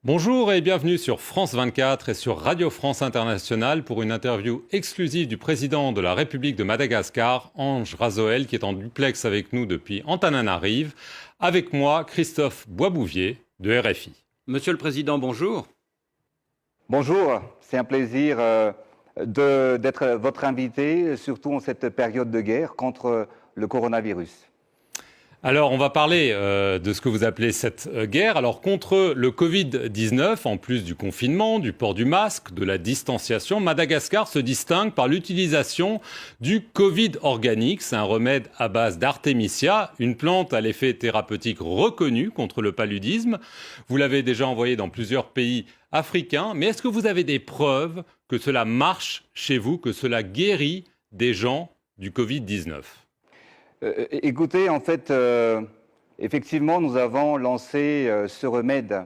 Bonjour et bienvenue sur France 24 et sur Radio France Internationale pour une interview exclusive du président de la République de Madagascar, Ange Razoel, qui est en duplex avec nous depuis Antananarive. Avec moi, Christophe Boisbouvier de RFI. Monsieur le Président, bonjour. Bonjour, c'est un plaisir d'être votre invité, surtout en cette période de guerre contre le coronavirus. Alors, on va parler de ce que vous appelez cette guerre. Alors, contre le Covid-19, en plus du confinement, du port du masque, de la distanciation, Madagascar se distingue par l'utilisation du Covid organique. C'est un remède à base d'artémisia, une plante à l'effet thérapeutique reconnu contre le paludisme. Vous l'avez déjà envoyé dans plusieurs pays africains. Mais est-ce que vous avez des preuves que cela marche chez vous, que cela guérit des gens du Covid-19 ? Écoutez, en fait, effectivement, nous avons lancé ce remède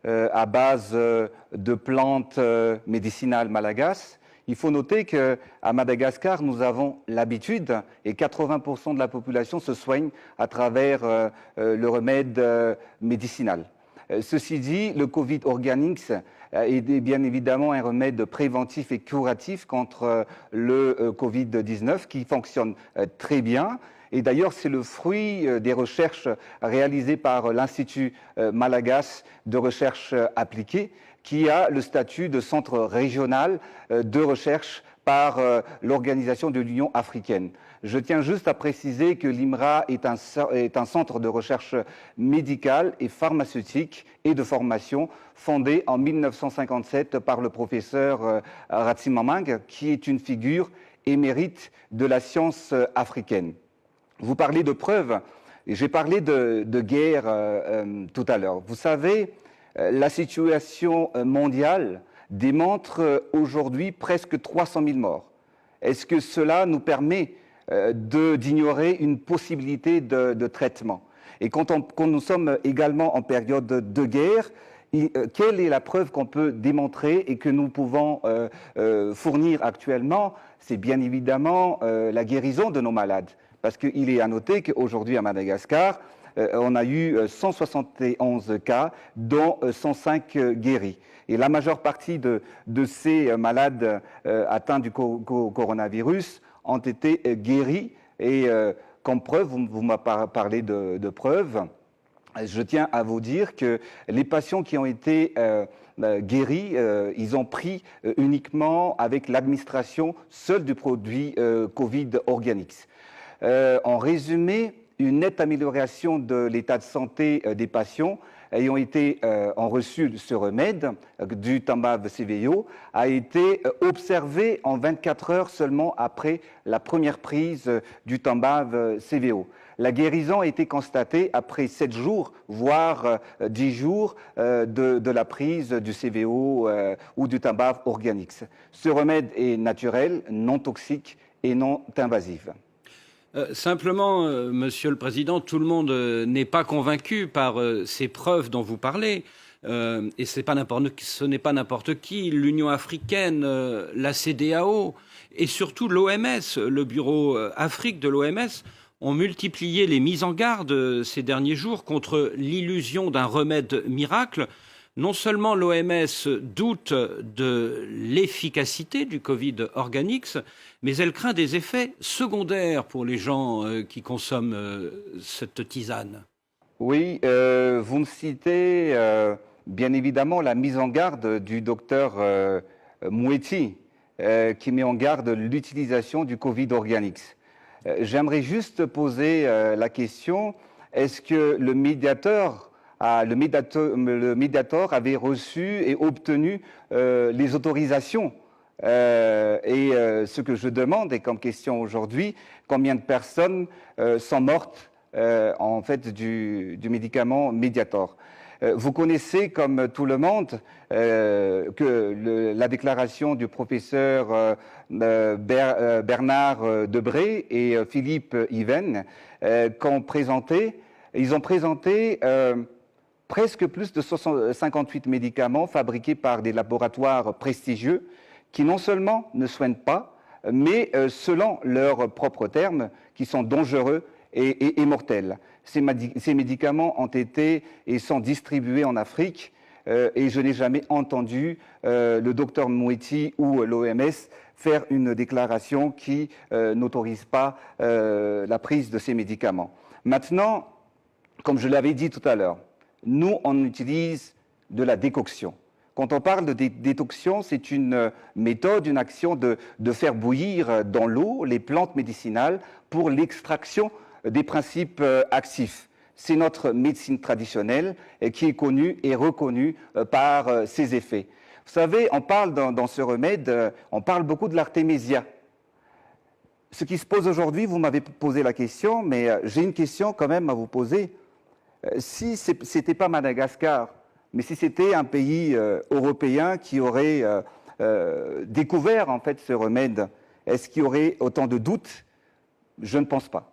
à base de plantes médicinales malagasy. Il faut noter qu'à Madagascar, nous avons l'habitude, et 80% de la population se soigne à travers le remède médicinal. Ceci dit, le Covid Organics est bien évidemment un remède préventif et curatif contre le Covid-19 qui fonctionne très bien. Et d'ailleurs, c'est le fruit des recherches réalisées par l'Institut malagasy de recherche appliquée, qui a le statut de centre régional de recherche par l'Organisation de l'Union africaine. Je tiens juste à préciser que l'IMRA est un centre de recherche médicale et pharmaceutique et de formation fondé en 1957 par le professeur Ratsimamang, qui est une figure émérite de la science africaine. Vous parlez de preuves, et j'ai parlé de guerre tout à l'heure. Vous savez, la situation mondiale démontre aujourd'hui presque 300 000 morts. Est-ce que cela nous permet d'ignorer une possibilité de traitement? Et quand nous sommes également en période de guerre, quelle est la preuve qu'on peut démontrer et que nous pouvons fournir actuellement? C'est bien évidemment la guérison de nos malades. Parce qu'il est à noter qu'aujourd'hui à Madagascar, on a eu 171 cas, dont 105 guéris. Et la majeure partie de ces malades atteints du coronavirus ont été guéris. Et comme preuve, vous m'avez parlé de preuves, je tiens à vous dire que les patients qui ont été guéris, ils ont pris uniquement avec l'administration seule du produit Covid Organics. En résumé, une nette amélioration de l'état de santé des patients ayant reçu ce remède du Tembav CVO a été observée en 24 heures seulement après la première prise du Tembav CVO. La guérison a été constatée après 7 jours, voire 10 jours de la prise du CVO ou du Tembav Organics. Ce remède est naturel, non toxique et non invasif. Simplement, Monsieur le Président, tout le monde n'est pas convaincu par ces preuves dont vous parlez. Et ce n'est pas n'importe qui. L'Union africaine, la CEDEAO et surtout l'OMS, le bureau Afrique de l'OMS, ont multiplié les mises en garde ces derniers jours contre l'illusion d'un remède miracle. Non seulement l'OMS doute de l'efficacité du Covid Organics, mais elle craint des effets secondaires pour les gens qui consomment cette tisane. Oui, vous me citez bien évidemment la mise en garde du docteur Moeti, qui met en garde l'utilisation du Covid Organics. J'aimerais juste poser la question, est-ce que le médiateur avait reçu et obtenu les autorisations. Ce que je demande, et comme question aujourd'hui, combien de personnes sont mortes en fait du médicament Mediator. Vous connaissez, comme tout le monde, la déclaration du professeur Bernard Debré et Philippe Yven ils ont présenté presque plus de 58 médicaments fabriqués par des laboratoires prestigieux qui non seulement ne soignent pas, mais selon leurs propres termes, qui sont dangereux et mortels. Ces médicaments ont été et sont distribués en Afrique et je n'ai jamais entendu le docteur Moeti ou l'OMS faire une déclaration qui n'autorise pas la prise de ces médicaments. Maintenant, comme je l'avais dit tout à l'heure, nous, on utilise de la décoction. Quand on parle de décoction, c'est une méthode, une action de faire bouillir dans l'eau les plantes médicinales pour l'extraction des principes actifs. C'est notre médecine traditionnelle qui est connue et reconnue par ses effets. Vous savez, on parle dans ce remède, on parle beaucoup de l'artémisia. Ce qui se pose aujourd'hui, vous m'avez posé la question, mais j'ai une question quand même à vous poser. Si ce n'était pas Madagascar, mais si c'était un pays européen qui aurait découvert en fait ce remède, est-ce qu'il y aurait autant de doutes? Je ne pense pas.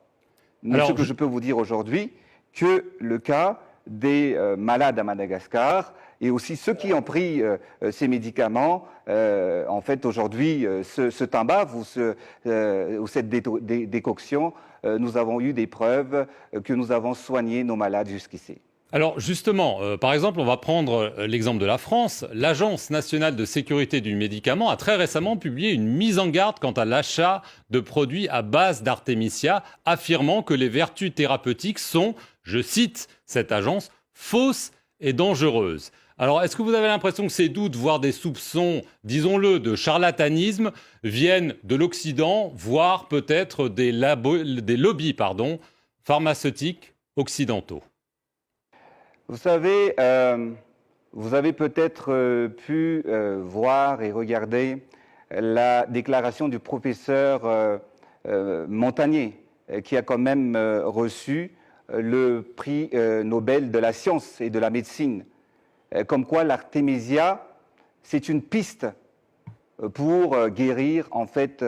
Mais ce que je peux vous dire aujourd'hui, que le cas des malades à Madagascar et aussi ceux qui ont pris ces médicaments, en fait aujourd'hui, ce tabac ou cette décoction, nous avons eu des preuves que nous avons soigné nos malades jusqu'ici. Alors justement, par exemple, on va prendre l'exemple de la France. L'Agence nationale de sécurité du médicament a très récemment publié une mise en garde quant à l'achat de produits à base d'artémisia, affirmant que les vertus thérapeutiques sont, je cite cette agence, fausses et dangereuses. Alors, est-ce que vous avez l'impression que ces doutes, voire des soupçons, disons-le, de charlatanisme, viennent de l'Occident, voire peut-être des lobbies pharmaceutiques occidentaux? Vous savez, vous avez peut-être pu voir et regarder la déclaration du professeur Montagnier, qui a quand même reçu le prix Nobel de la science et de la médecine. Comme quoi l'artémisia, c'est une piste pour guérir en fait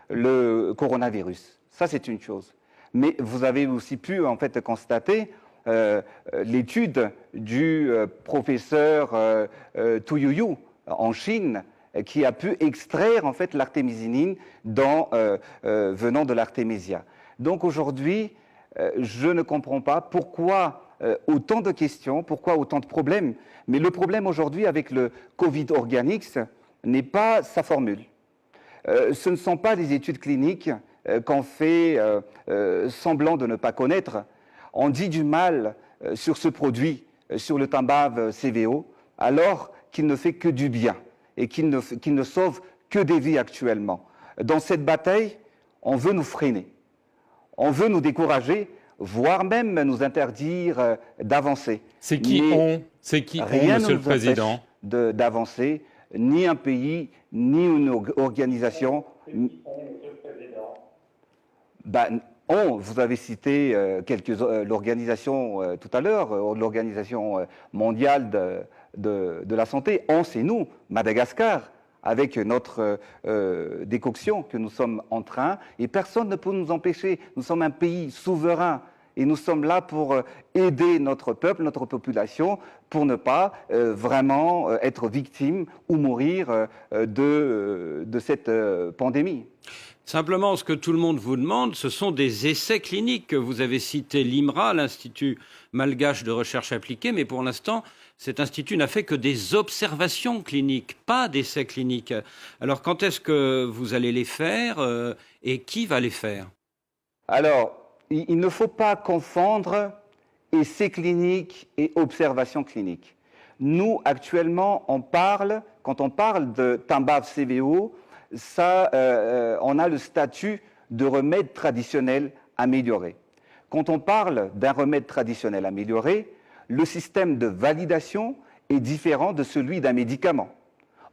le coronavirus. Ça, c'est une chose. Mais vous avez aussi pu en fait constater l'étude du professeur Tuyuyu en Chine, qui a pu extraire en fait l'artémisinine venant de l'artémisia. Donc aujourd'hui, je ne comprends pas pourquoi autant de questions, pourquoi autant de problèmes. Mais le problème aujourd'hui avec le Covid Organics n'est pas sa formule. Ce ne sont pas des études cliniques qu'on fait semblant de ne pas connaître. On dit du mal sur ce produit, sur le Tambave CVO, alors qu'il ne fait que du bien et qu'il ne sauve que des vies actuellement. Dans cette bataille, on veut nous freiner, on veut nous décourager, voire même nous interdire d'avancer. C'est qui on, Monsieur le Président, d'avancer, ni un pays, ni une organisation. Vous avez cité l'organisation tout à l'heure, l'Organisation mondiale de la santé. C'est nous, Madagascar, avec notre décoction que nous sommes en train, et personne ne peut nous empêcher. Nous sommes un pays souverain et nous sommes là pour aider notre peuple, notre population, pour ne pas vraiment être victime ou mourir de cette pandémie. Simplement, ce que tout le monde vous demande, ce sont des essais cliniques. Vous avez cité l'IMRA, l'Institut malgache de recherche appliquée, mais pour l'instant, cet institut n'a fait que des observations cliniques, pas d'essais cliniques. Alors, quand est-ce que vous allez les faire et qui va les faire? Alors, il ne faut pas confondre essais cliniques et observations cliniques. Nous, actuellement, quand on parle de Tambave CVO, on a le statut de remède traditionnel amélioré. Quand on parle d'un remède traditionnel amélioré, le système de validation est différent de celui d'un médicament.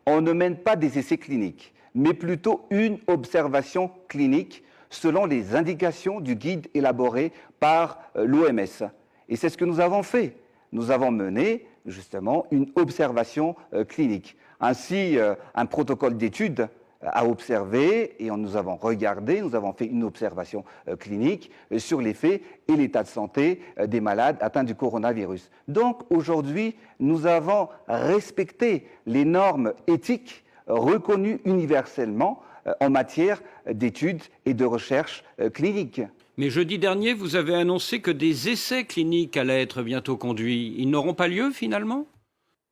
On ne mène pas des essais cliniques, mais plutôt une observation clinique selon les indications du guide élaboré par l'OMS. Et c'est ce que nous avons fait. Nous avons mené justement une observation clinique. Ainsi, un protocole d'étude à observer et nous avons regardé, nous avons fait une observation clinique sur l'effet et l'état de santé des malades atteints du coronavirus. Donc aujourd'hui, nous avons respecté les normes éthiques reconnues universellement en matière d'études et de recherche clinique. Mais jeudi dernier, vous avez annoncé que des essais cliniques allaient être bientôt conduits. Ils n'auront pas lieu finalement ?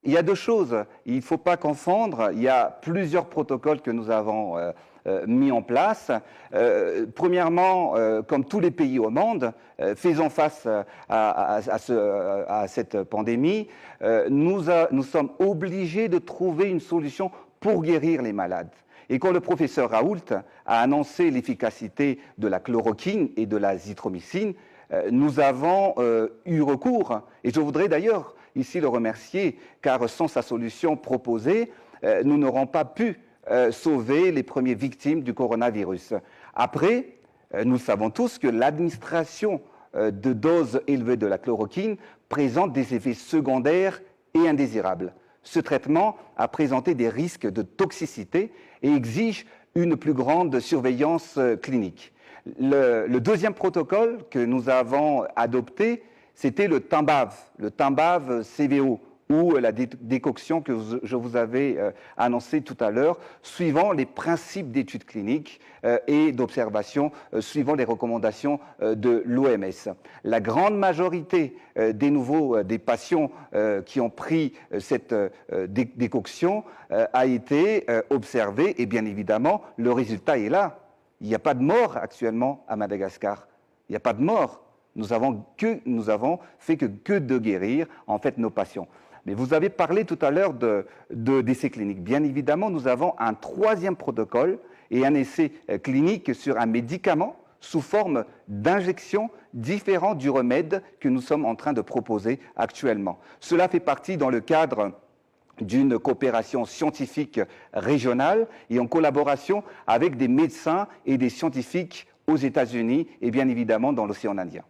Il y a deux choses. Il ne faut pas confondre. Il y a plusieurs protocoles que nous avons mis en place. Premièrement, comme tous les pays au monde, faisant face à cette pandémie, nous sommes obligés de trouver une solution pour guérir les malades. Et quand le professeur Raoult a annoncé l'efficacité de la chloroquine et de l'azithromycine, nous avons eu recours, et je voudrais d'ailleurs ici le remercier, car sans sa solution proposée, nous n'aurons pas pu sauver les premières victimes du coronavirus. Après, nous savons tous que l'administration de doses élevées de la chloroquine présente des effets secondaires et indésirables. Ce traitement a présenté des risques de toxicité et exige une plus grande surveillance clinique. Le deuxième protocole que nous avons adopté, c'était le Timbave CVO, ou la décoction que je vous avais annoncée tout à l'heure, suivant les principes d'études cliniques et d'observation, suivant les recommandations de l'OMS. La grande majorité des patients qui ont pris cette décoction a été observée, et bien évidemment, le résultat est là. Il n'y a pas de mort actuellement à Madagascar. Il n'y a pas de mort. Nous avons fait que de guérir, en fait, nos patients. Mais vous avez parlé tout à l'heure d'essais cliniques. Bien évidemment, nous avons un troisième protocole et un essai clinique sur un médicament sous forme d'injection différent du remède que nous sommes en train de proposer actuellement. Cela fait partie dans le cadre d'une coopération scientifique régionale et en collaboration avec des médecins et des scientifiques aux États-Unis et bien évidemment dans l'océan Indien.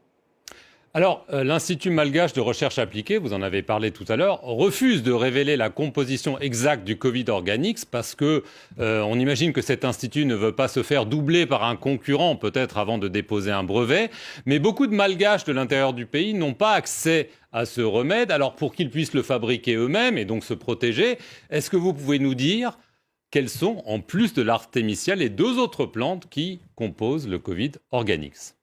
Alors, l'Institut malgache de recherche appliquée, vous en avez parlé tout à l'heure, refuse de révéler la composition exacte du Covid Organics parce que on imagine que cet institut ne veut pas se faire doubler par un concurrent, peut-être avant de déposer un brevet. Mais beaucoup de malgaches de l'intérieur du pays n'ont pas accès à ce remède. Alors, pour qu'ils puissent le fabriquer eux-mêmes et donc se protéger, est-ce que vous pouvez nous dire quelles sont, en plus de l'artémisia, les deux autres plantes qui composent le Covid Organics ?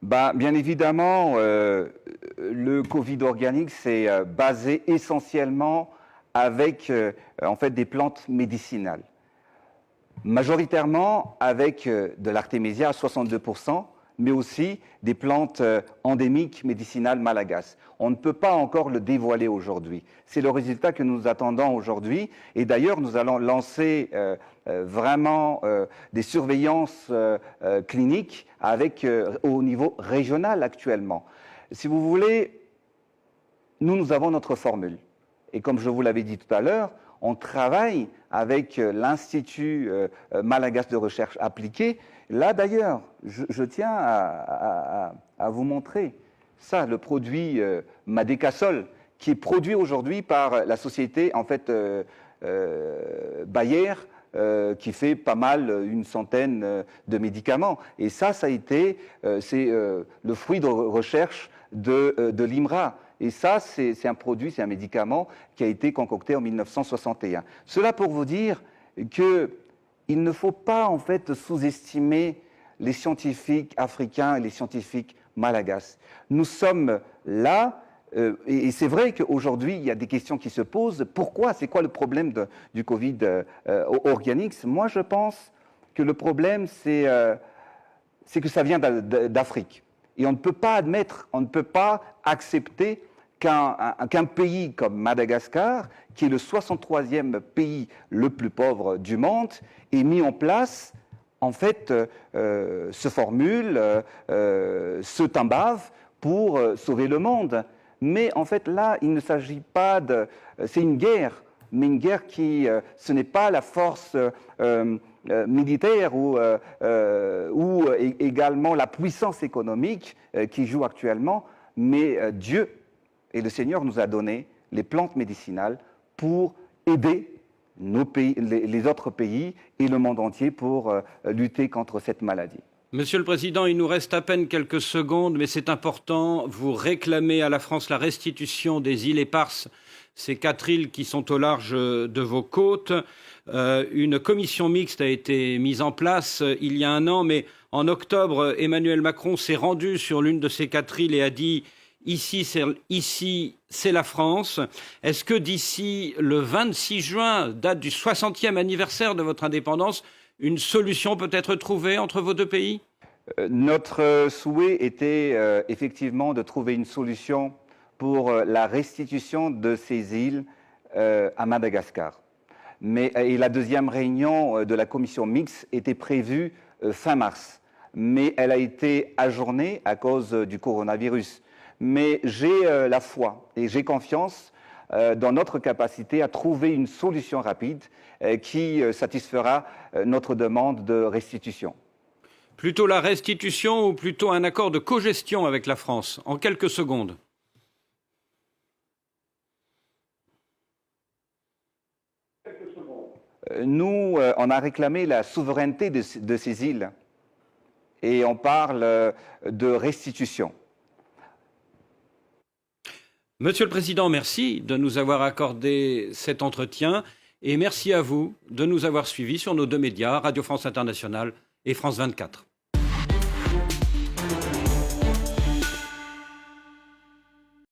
Bien évidemment, le Covid Organics c'est basé essentiellement avec en fait des plantes médicinales. Majoritairement avec de l'artémisia à 62%, mais aussi des plantes endémiques médicinales malagasy. On ne peut pas encore le dévoiler aujourd'hui. C'est le résultat que nous attendons aujourd'hui. Et d'ailleurs, nous allons lancer vraiment des surveillances cliniques au niveau régional actuellement. Si vous voulez, nous avons notre formule. Et comme je vous l'avais dit tout à l'heure, on travaille avec l'Institut malgache de recherche appliquée. Là, d'ailleurs, je tiens à vous montrer ça, le produit Madécasol, qui est produit aujourd'hui par la société, en fait, Bayer, qui fait pas mal, une centaine de médicaments. Et ça a été, c'est le fruit de recherche de l'IMRA. Et ça, c'est un produit, c'est un médicament qui a été concocté en 1961. Cela pour vous dire qu'il ne faut pas, en fait, sous-estimer les scientifiques africains et les scientifiques malagasy. Nous sommes là, et c'est vrai qu'aujourd'hui, il y a des questions qui se posent. Pourquoi ? C'est quoi le problème du Covid Organics ? Moi, je pense que le problème, c'est que ça vient d'Afrique. Et on ne peut pas admettre, on ne peut pas accepter qu'un pays comme Madagascar, qui est le 63e pays le plus pauvre du monde, ait mis en place, en fait, ce formule, ce Timbave pour sauver le monde. Mais en fait, là, il ne s'agit pas de... C'est une guerre, mais une guerre qui... ce n'est pas la force militaire ou également la puissance économique qui joue actuellement, mais Dieu et le Seigneur nous a donné les plantes médicinales pour aider nos pays, les autres pays et le monde entier pour lutter contre cette maladie. Monsieur le Président, il nous reste à peine quelques secondes, mais c'est important. Vous réclamez à la France la restitution des îles éparses, ces 4 îles qui sont au large de vos côtes. Une commission mixte a été mise en place il y a un an, mais en octobre, Emmanuel Macron s'est rendu sur l'une de ces 4 îles et a dit Ici, c'est la France. Est-ce que d'ici le 26 juin, date du 60e anniversaire de votre indépendance, une solution peut être trouvée entre vos deux pays ? Notre souhait était effectivement de trouver une solution pour la restitution de ces îles à Madagascar. Et la deuxième réunion de la commission mixte était prévue fin mars, mais elle a été ajournée à cause du coronavirus. Mais j'ai la foi et j'ai confiance dans notre capacité à trouver une solution rapide qui satisfera notre demande de restitution. Plutôt la restitution ou plutôt un accord de cogestion avec la France? En quelques secondes. Nous, on a réclamé la souveraineté de ces îles et on parle de restitution. Monsieur le Président, merci de nous avoir accordé cet entretien et merci à vous de nous avoir suivis sur nos deux médias, Radio France Internationale et France 24.